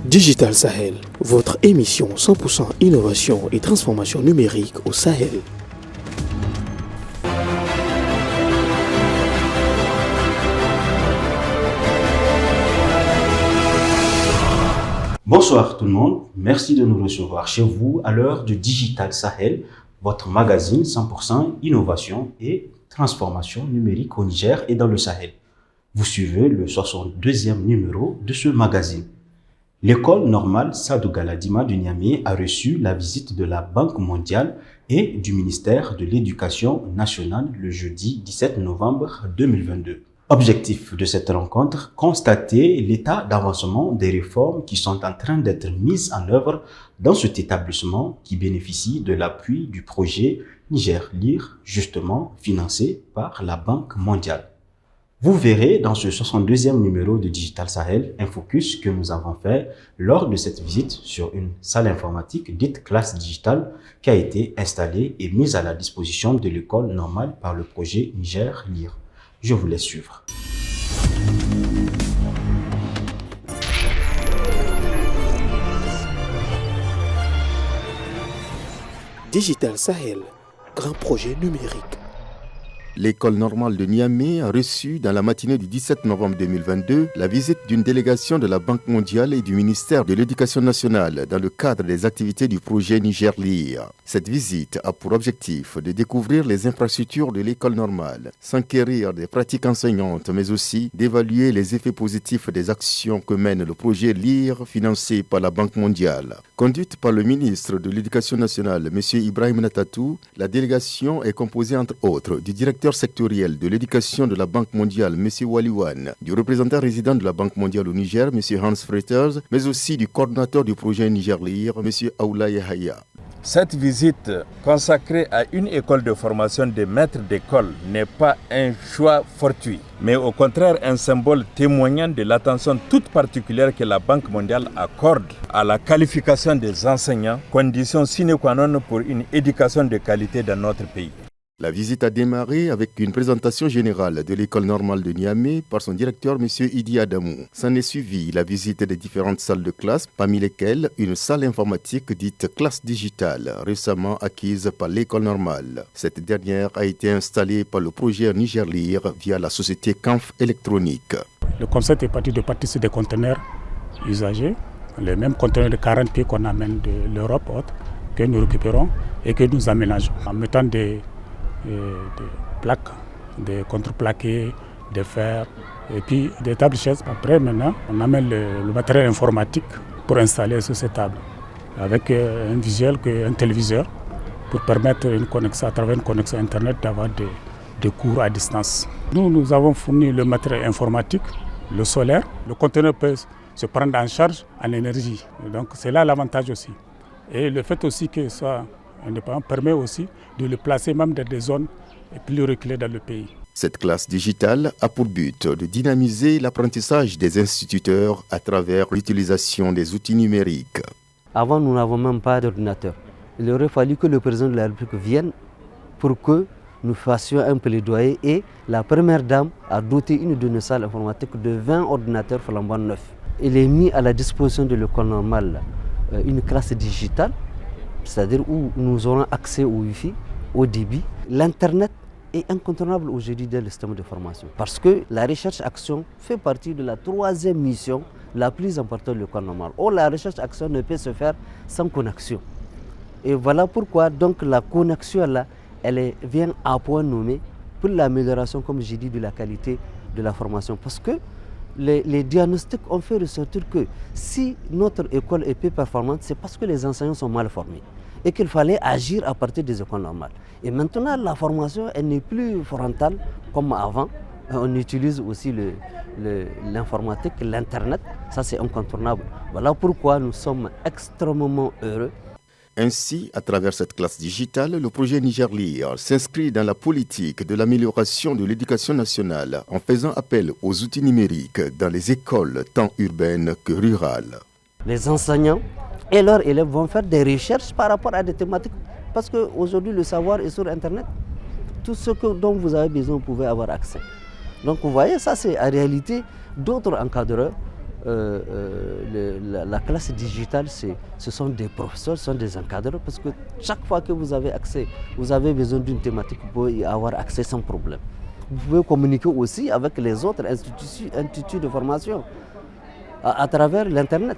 Digital Sahel, votre émission 100% innovation et transformation numérique au Sahel. Bonsoir tout le monde, merci de nous recevoir chez vous à l'heure du Digital Sahel, votre magazine 100% innovation et transformation numérique au Niger et dans le Sahel. Vous suivez le 62e numéro de ce magazine. L'école normale Sadou Galadima de Niamey a reçu la visite de la Banque mondiale et du ministère de l'Éducation nationale le jeudi 17 novembre 2022. Objectif de cette rencontre, constater l'état d'avancement des réformes qui sont en train d'être mises en œuvre dans cet établissement qui bénéficie de l'appui du projet Niger Lire, justement financé par la Banque mondiale. Vous verrez dans ce 62e numéro de Digital Sahel un focus que nous avons fait lors de cette visite sur une salle informatique dite classe digitale qui a été installée et mise à la disposition de l'école normale par le projet Niger Lire. Je vous laisse suivre. Digital Sahel, grand projet numérique. L'école normale de Niamey a reçu dans la matinée du 17 novembre 2022 la visite d'une délégation de la Banque mondiale et du ministère de l'Éducation nationale dans le cadre des activités du projet Niger Lire. Cette visite a pour objectif de découvrir les infrastructures de l'école normale, s'enquérir des pratiques enseignantes, mais aussi d'évaluer les effets positifs des actions que mène le projet Lire financé par la Banque mondiale. Conduite par le ministre de l'Éducation nationale, M. Ibrahim Natatou, la délégation est composée entre autres du directeur sectoriel de l'éducation de la Banque mondiale, M. Waliwan, du représentant résident de la Banque mondiale au Niger, M. Hans Freiters, mais aussi du coordinateur du projet Niger Lire, M. Aoula Yahaya. Cette visite consacrée à une école de formation des maîtres d'école n'est pas un choix fortuit, mais au contraire un symbole témoignant de l'attention toute particulière que la Banque mondiale accorde à la qualification des enseignants, condition sine qua non pour une éducation de qualité dans notre pays. La visite a démarré avec une présentation générale de l'école normale de Niamey par son directeur M. Idi Adamou. S'en est suivi la visite des différentes salles de classe, parmi lesquelles une salle informatique dite classe digitale, récemment acquise par l'école normale. Cette dernière a été installée par le projet Niger Lire via la société Canf Électronique. Le concept est parti sur des conteneurs usagés, les mêmes conteneurs de 40 pieds qu'on amène de l'Europe que nous récupérons et que nous aménageons en mettant des plaques, des contreplaqués, des fers et puis des tables chaises. Après, maintenant, on amène le matériel informatique pour installer sur ces tables avec un visuel, un téléviseur pour permettre une connexion, à travers une connexion Internet, d'avoir des cours à distance. Nous avons fourni le matériel informatique, le solaire. Le conteneur peut se prendre en charge en énergie. Donc c'est là l'avantage aussi. Et le fait aussi que ce soit indépendant permet aussi de le placer même dans des zones plus reculées dans le pays. Cette classe digitale a pour but de dynamiser l'apprentissage des instituteurs à travers l'utilisation des outils numériques. Avant, nous n'avons même pas d'ordinateur. Il aurait fallu que le président de la République vienne pour que nous fassions un plaidoyer et la première dame a doté une de nos salles informatiques de 20 ordinateurs flambant neufs. Il est mis à la disposition de l'école normale une classe digitale, c'est-à-dire où nous aurons accès au Wi-Fi, au débit. L'Internet est incontournable aujourd'hui dans le système de formation parce que la recherche-action fait partie de la troisième mission la plus importante de l'école normale. Or, la recherche-action ne peut se faire sans connexion. Et voilà pourquoi donc la connexion là, elle vient à point nommé pour l'amélioration, comme j'ai dit, de la qualité de la formation. Parce que les diagnostics ont fait ressortir que si notre école est peu performante, c'est parce que les enseignants sont mal formés et qu'il fallait agir à partir des écoles normales. Et maintenant, la formation, elle n'est plus frontale comme avant. On utilise aussi l'informatique, l'Internet, ça c'est incontournable. Voilà pourquoi nous sommes extrêmement heureux. Ainsi, à travers cette classe digitale, le projet Niger Lire s'inscrit dans la politique de l'amélioration de l'éducation nationale en faisant appel aux outils numériques dans les écoles tant urbaines que rurales. Les enseignants et leurs élèves vont faire des recherches par rapport à des thématiques. Parce qu'aujourd'hui, le savoir est sur Internet. Tout ce dont vous avez besoin, vous pouvez avoir accès. Donc vous voyez, ça c'est en réalité d'autres encadreurs. La classe digitale, ce sont des professeurs, ce sont des encadreurs, parce que chaque fois que vous avez accès, vous avez besoin d'une thématique, vous pouvez y avoir accès sans problème. Vous pouvez communiquer aussi avec les autres instituts de formation à travers l'Internet.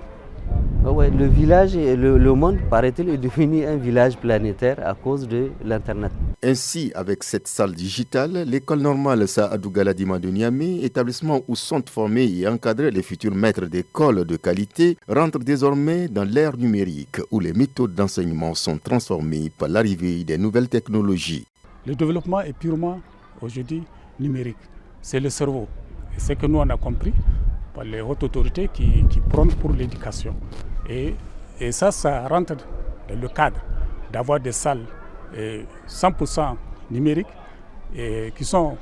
Ouais, le village, le monde, paraît-il, est devenu un village planétaire à cause de l'Internet. Ainsi, avec cette salle digitale, l'école normale Saadou Galadima de Niamey, établissement où sont formés et encadrés les futurs maîtres d'école de qualité, rentre désormais dans l'ère numérique où les méthodes d'enseignement sont transformées par l'arrivée des nouvelles technologies. Le développement est purement, aujourd'hui, numérique. C'est le cerveau. Et c'est ce que nous on a compris par les hautes autorités qui prônent pour l'éducation. Et ça rentre dans le cadre d'avoir des salles 100% numériques qui sont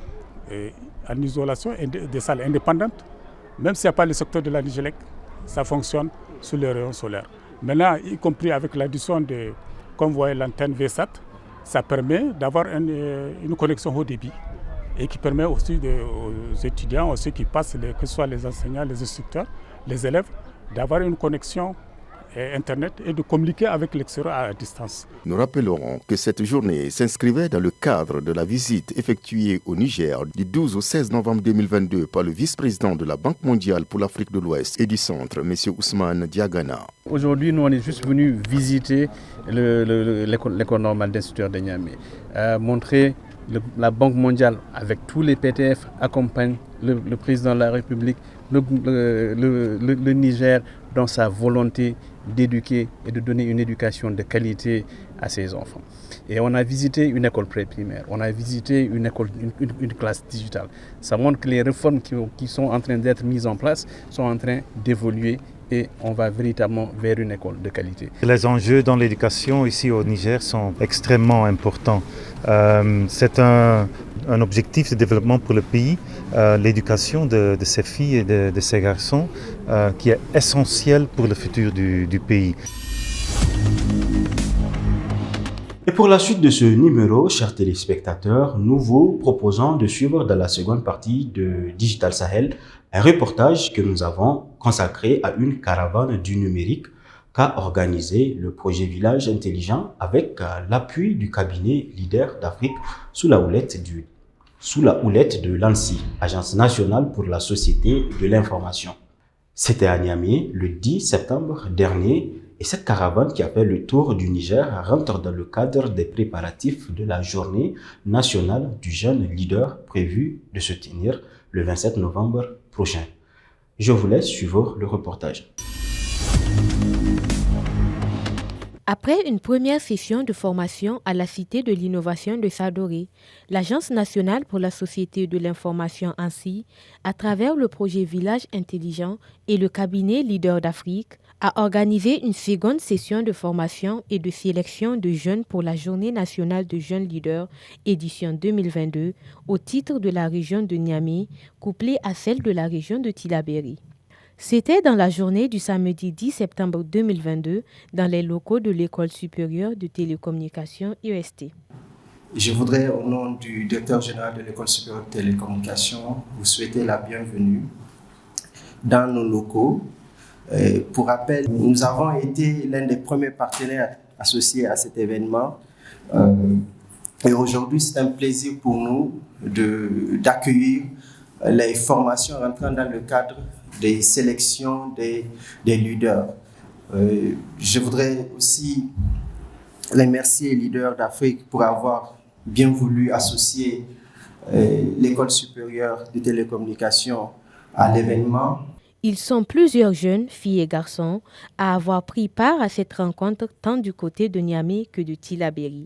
en isolation, des salles indépendantes. Même s'il n'y a pas le secteur de la Nigélec, ça fonctionne sous les rayons solaires. Maintenant, y compris avec l'addition de, comme vous voyez, l'antenne VSAT, ça permet d'avoir une connexion haut débit et qui permet aussi aux étudiants, aux ceux qui passent, que ce soit les enseignants, les instructeurs, les élèves, d'avoir une connexion Internet et de communiquer avec l'extérieur à distance. Nous rappellerons que cette journée s'inscrivait dans le cadre de la visite effectuée au Niger du 12 au 16 novembre 2022 par le vice-président de la Banque mondiale pour l'Afrique de l'Ouest et du Centre, M. Ousmane Diagana. Aujourd'hui, nous, on est juste venus visiter l'école normale d'instituteurs de Niamey, montrer la Banque mondiale avec tous les PTF accompagne le président de la République, le Niger dans sa volonté d'éduquer et de donner une éducation de qualité à ses enfants. Et on a visité une école pré-primaire, on a visité une classe digitale. Ça montre que les réformes qui sont en train d'être mises en place sont en train d'évoluer et on va véritablement vers une école de qualité. Les enjeux dans l'éducation ici au Niger sont extrêmement importants. C'est un objectif de développement pour le pays, l'éducation de ces filles et de ces garçons, qui est essentiel pour le futur du pays. Et pour la suite de ce numéro, chers téléspectateurs, nous vous proposons de suivre dans la seconde partie de Digital Sahel un reportage que nous avons consacré à une caravane du numérique qu'a organisé le projet Village Intelligent avec l'appui du cabinet Leader d'Afrique sous la houlette de l'ANSSI, Agence nationale pour la société de l'information. C'était à Niamey le 10 septembre dernier et cette caravane qui a fait le tour du Niger rentre dans le cadre des préparatifs de la journée nationale du jeune leader prévue de se tenir le 27 novembre prochain. Je vous laisse suivre le reportage. Après une première session de formation à la Cité de l'innovation de Sadoré, l'Agence nationale pour la société de l'information ANSSI, à travers le projet Village Intelligent et le cabinet Leader d'Afrique, a organisé une seconde session de formation et de sélection de jeunes pour la Journée nationale de jeunes leaders, édition 2022, au titre de la région de Niamey, couplée à celle de la région de Tillabéri. C'était dans la journée du samedi 10 septembre 2022 dans les locaux de l'École supérieure de télécommunications UST. Je voudrais, au nom du directeur général de l'École supérieure de télécommunications, vous souhaiter la bienvenue dans nos locaux. Pour rappel, nous avons été l'un des premiers partenaires associés à cet événement. Et aujourd'hui, c'est un plaisir pour nous d'accueillir les formations rentrant dans le cadre des sélections des leaders. Je voudrais aussi remercier les leaders d'Afrique pour avoir bien voulu associer l'École supérieure de télécommunications à l'événement. Ils sont plusieurs jeunes, filles et garçons, à avoir pris part à cette rencontre tant du côté de Niamey que de Tillabéri.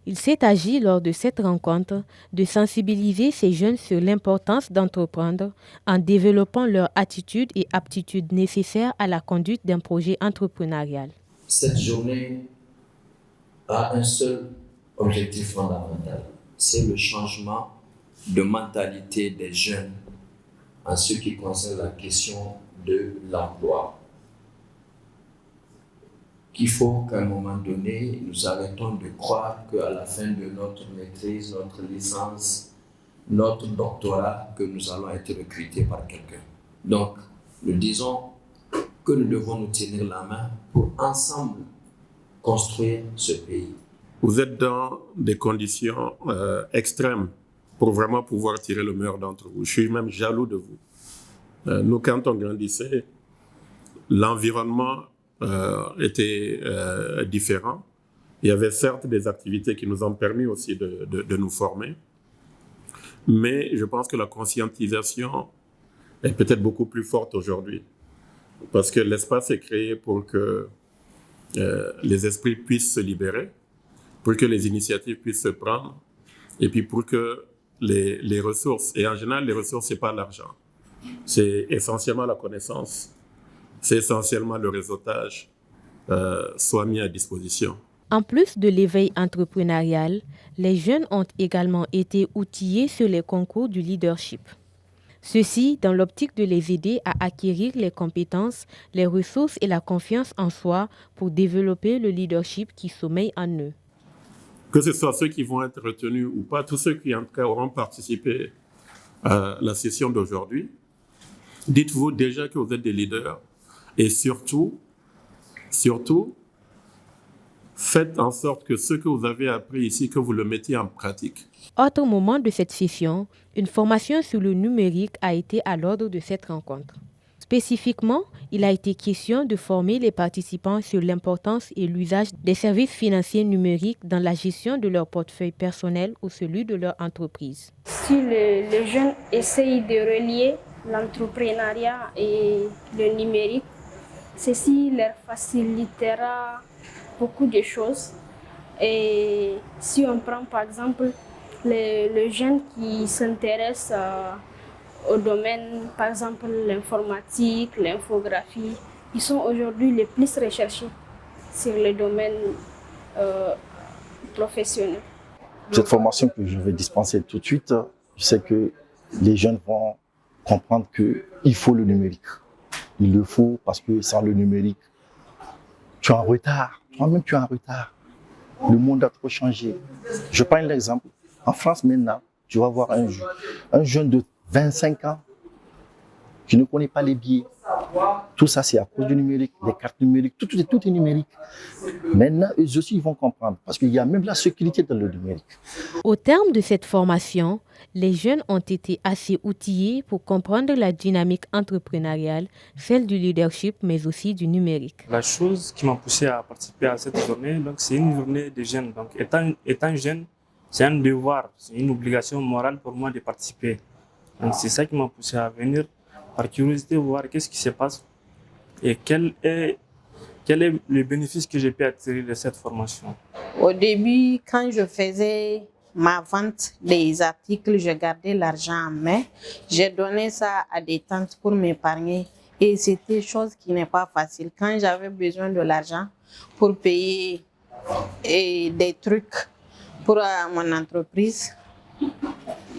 Il s'est agi lors de cette rencontre de sensibiliser ces jeunes sur l'importance d'entreprendre en développant leur attitude et aptitudes nécessaires à la conduite d'un projet entrepreneurial. Cette journée a un seul objectif fondamental, c'est le changement de mentalité des jeunes en ce qui concerne la question de l'emploi. qu'il faut qu'à un moment donné, nous arrêtons de croire qu'à la fin de notre maîtrise, notre licence, notre doctorat, que nous allons être recrutés par quelqu'un. Donc, nous disons que nous devons nous tenir la main pour ensemble construire ce pays. Vous êtes dans des conditions extrêmes pour vraiment pouvoir tirer le meilleur d'entre vous. Je suis même jaloux de vous. Nous, quand on grandissait, l'environnement était différent. Il y avait certes des activités qui nous ont permis aussi de nous former, mais je pense que la conscientisation est peut-être beaucoup plus forte aujourd'hui, parce que l'espace est créé pour que les esprits puissent se libérer, pour que les initiatives puissent se prendre, et puis pour que les ressources, et en général les ressources, ce n'est pas l'argent, c'est essentiellement la connaissance, c'est essentiellement le réseautage, soit mis à disposition. En plus de l'éveil entrepreneurial, les jeunes ont également été outillés sur les concours du leadership. Ceci dans l'optique de les aider à acquérir les compétences, les ressources et la confiance en soi pour développer le leadership qui sommeille en eux. Que ce soit ceux qui vont être retenus ou pas, tous ceux qui en tout cas auront participé à la session d'aujourd'hui, dites-vous déjà que vous êtes des leaders et surtout, faites en sorte que ce que vous avez appris ici, que vous le mettiez en pratique. Autre moment de cette session, une formation sur le numérique a été à l'ordre de cette rencontre. Spécifiquement, il a été question de former les participants sur l'importance et l'usage des services financiers numériques dans la gestion de leur portefeuille personnel ou celui de leur entreprise. Si les jeunes essayent de relier l'entrepreneuriat et le numérique, ceci leur facilitera beaucoup de choses. Et si on prend par exemple les jeunes qui s'intéressent au domaine, par exemple l'informatique, l'infographie, ils sont aujourd'hui les plus recherchés sur le domaine professionnel. Cette formation que je vais dispenser tout de suite, je sais que les jeunes vont comprendre qu'il faut le numérique. Il le faut parce que sans le numérique, tu es en retard. Toi-même, tu es en retard. Le monde a trop changé. Je prends l'exemple. En France, maintenant, tu vas voir un jeune de 25 ans qui ne connaît pas les billets. Tout ça, c'est à cause du numérique, les cartes numériques, tout est numérique. Maintenant, eux aussi, ils vont comprendre parce qu'il y a même la sécurité dans le numérique. Au terme de cette formation, les jeunes ont été assez outillés pour comprendre la dynamique entrepreneuriale, celle du leadership, mais aussi du numérique. La chose qui m'a poussé à participer à cette journée, donc, c'est une journée de jeunes. Donc, étant jeune, c'est un devoir, c'est une obligation morale pour moi de participer. Donc, c'est ça qui m'a poussé à venir par curiosité voir qu'est-ce qui se passe et quel est le bénéfice que j'ai pu attirer de cette formation. Au début, quand je faisais ma vente des articles, je gardais l'argent en main. J'ai donné ça à des tantes pour m'épargner et c'était chose qui n'est pas facile. Quand j'avais besoin de l'argent pour payer des trucs pour mon entreprise,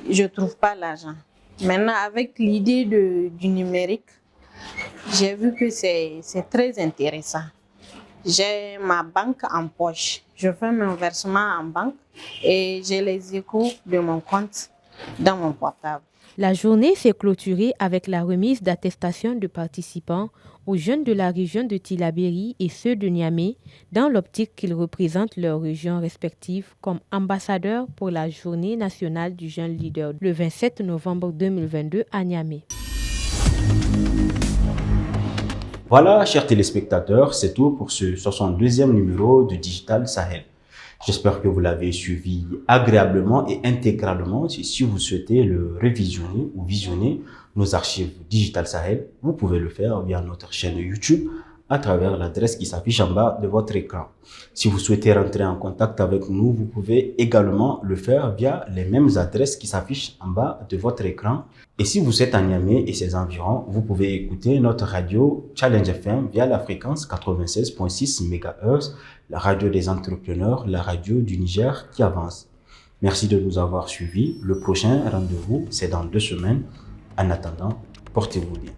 je ne trouve pas l'argent. Maintenant, avec l'idée du numérique, j'ai vu que c'est très intéressant. J'ai ma banque en poche. Je fais mon versement en banque et j'ai les échos de mon compte dans mon portable. La journée s'est clôturée avec la remise d'attestations de participants aux jeunes de la région de Tillabéri et ceux de Niamey, dans l'optique qu'ils représentent leurs régions respectives comme ambassadeurs pour la Journée nationale du jeune leader le 27 novembre 2022 à Niamey. Voilà, chers téléspectateurs, c'est tout pour ce 62e numéro de Digital Sahel. J'espère que vous l'avez suivi agréablement et intégralement. Si vous souhaitez le révisionner ou visionner nos archives Digital Sahel, vous pouvez le faire via notre chaîne YouTube à travers l'adresse qui s'affiche en bas de votre écran. Si vous souhaitez rentrer en contact avec nous, vous pouvez également le faire via les mêmes adresses qui s'affichent en bas de votre écran. Et si vous êtes à Niamey et ses environs, vous pouvez écouter notre radio Challenge FM via la fréquence 96.6 MHz, la radio des entrepreneurs, la radio du Niger qui avance. Merci de nous avoir suivis. Le prochain rendez-vous, c'est dans 2 semaines. En attendant, portez-vous bien.